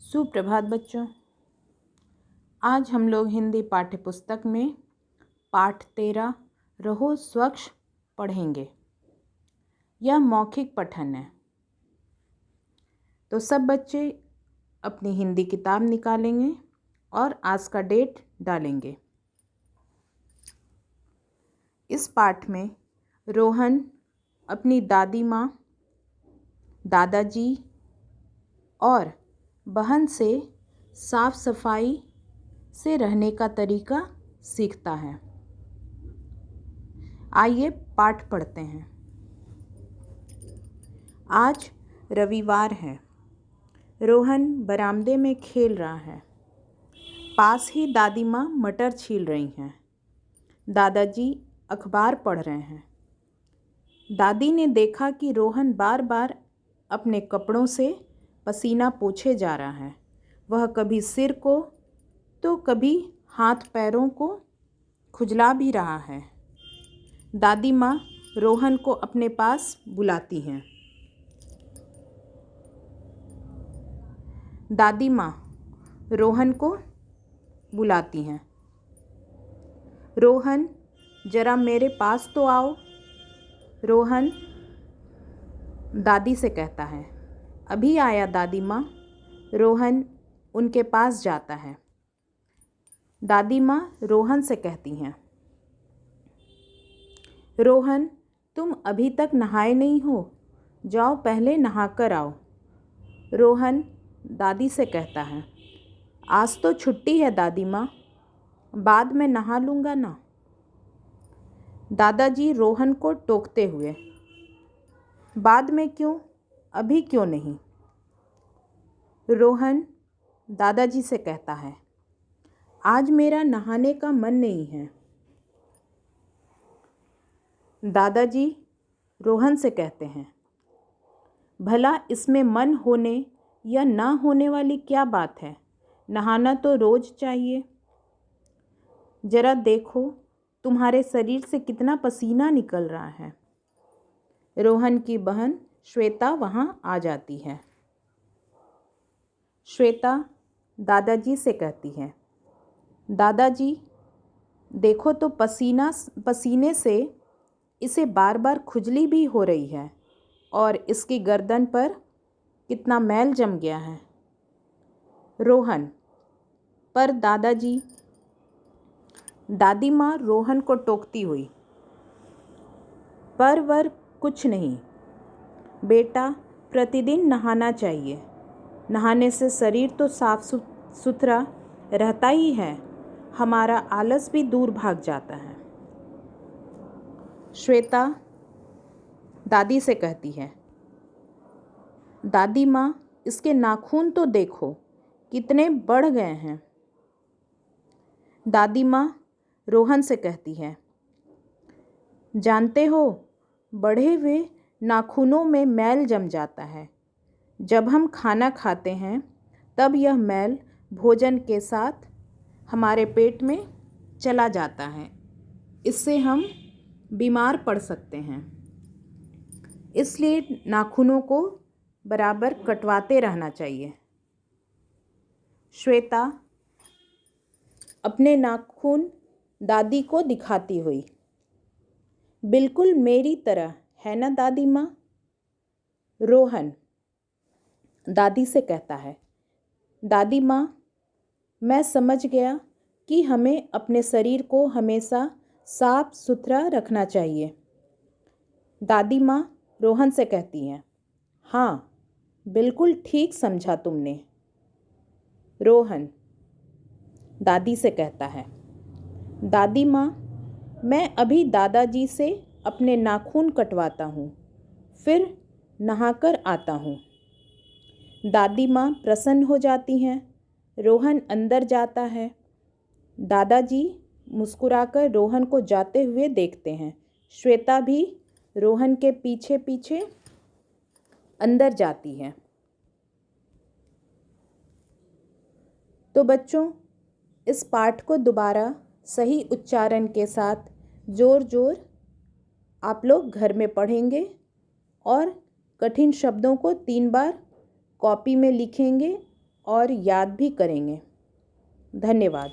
सुप्रभात बच्चों। आज हम लोग हिंदी पाठ्य पुस्तक में पाठ 13 रहो स्वच्छ पढ़ेंगे। यह मौखिक पठन है, तो सब बच्चे अपनी हिंदी किताब निकालेंगे और आज का डेट डालेंगे। इस पाठ में रोहन अपनी दादी माँ, दादाजी और बहन से साफ सफाई से रहने का तरीका सीखता है। आइए पाठ पढ़ते हैं। आज रविवार है। रोहन बरामदे में खेल रहा है। पास ही दादी माँ मटर छील रही हैं। दादाजी अखबार पढ़ रहे हैं। दादी ने देखा कि रोहन बार बार अपने कपड़ों से पसीना पोंछे जा रहा है। वह कभी सिर को तो कभी हाथ पैरों को खुजला भी रहा है। दादी माँ रोहन को अपने पास बुलाती हैं। दादी माँ रोहन को बुलाती हैं। रोहन, जरा मेरे पास तो आओ। रोहन दादी से कहता है। अभी आया दादी माँ। रोहन उनके पास जाता है। दादी माँ रोहन से कहती हैं, रोहन, तुम अभी तक नहाए नहीं हो, जाओ पहले नहाकर आओ। रोहन दादी से कहता है, आज तो छुट्टी है दादी माँ, बाद में नहा लूँगा ना। दादाजी रोहन को टोकते हुए, बाद में क्यों, अभी क्यों नहीं। रोहन दादाजी से कहता है, आज मेरा नहाने का मन नहीं है। दादाजी रोहन से कहते हैं, भला इसमें मन होने या ना होने वाली क्या बात है, नहाना तो रोज चाहिए। जरा देखो तुम्हारे शरीर से कितना पसीना निकल रहा है। रोहन की बहन श्वेता वहाँ आ जाती है। श्वेता दादाजी से कहती है, दादाजी देखो तो पसीने से इसे बार बार खुजली भी हो रही है और इसकी गर्दन पर कितना मैल जम गया है। रोहन, पर दादाजी। दादी माँ रोहन को टोकती हुई, पर वर कुछ नहीं बेटा, प्रतिदिन नहाना चाहिए। नहाने से शरीर तो साफ सुथरा रहता ही है, हमारा आलस भी दूर भाग जाता है। श्वेता दादी से कहती है, दादी माँ इसके नाखून तो देखो कितने बढ़ गए हैं। दादी माँ रोहन से कहती है, जानते हो बढ़े हुए नाखूनों में मैल जम जाता है। जब हम खाना खाते हैं तब यह मैल भोजन के साथ हमारे पेट में चला जाता है। इससे हम बीमार पड़ सकते हैं। इसलिए नाखूनों को बराबर कटवाते रहना चाहिए। श्वेता अपने नाखून दादी को दिखाती हुई, बिल्कुल मेरी तरह है ना दादी माँ। रोहन दादी से कहता है, दादी माँ मैं समझ गया कि हमें अपने शरीर को हमेशा साफ सुथरा रखना चाहिए। दादी माँ रोहन से कहती हैं, हाँ बिल्कुल ठीक समझा तुमने। रोहन दादी से कहता है, दादी माँ मैं अभी दादाजी से अपने नाखून कटवाता हूँ, फिर नहाकर आता हूँ। दादी माँ प्रसन्न हो जाती हैं। रोहन अंदर जाता है। दादाजी मुस्कुराकर रोहन को जाते हुए देखते हैं। श्वेता भी रोहन के पीछे पीछे अंदर जाती है। तो बच्चों, इस पाठ को दोबारा सही उच्चारण के साथ जोर जोर आप लोग घर में पढ़ेंगे और कठिन शब्दों को 3 बार कॉपी में लिखेंगे और याद भी करेंगे। धन्यवाद।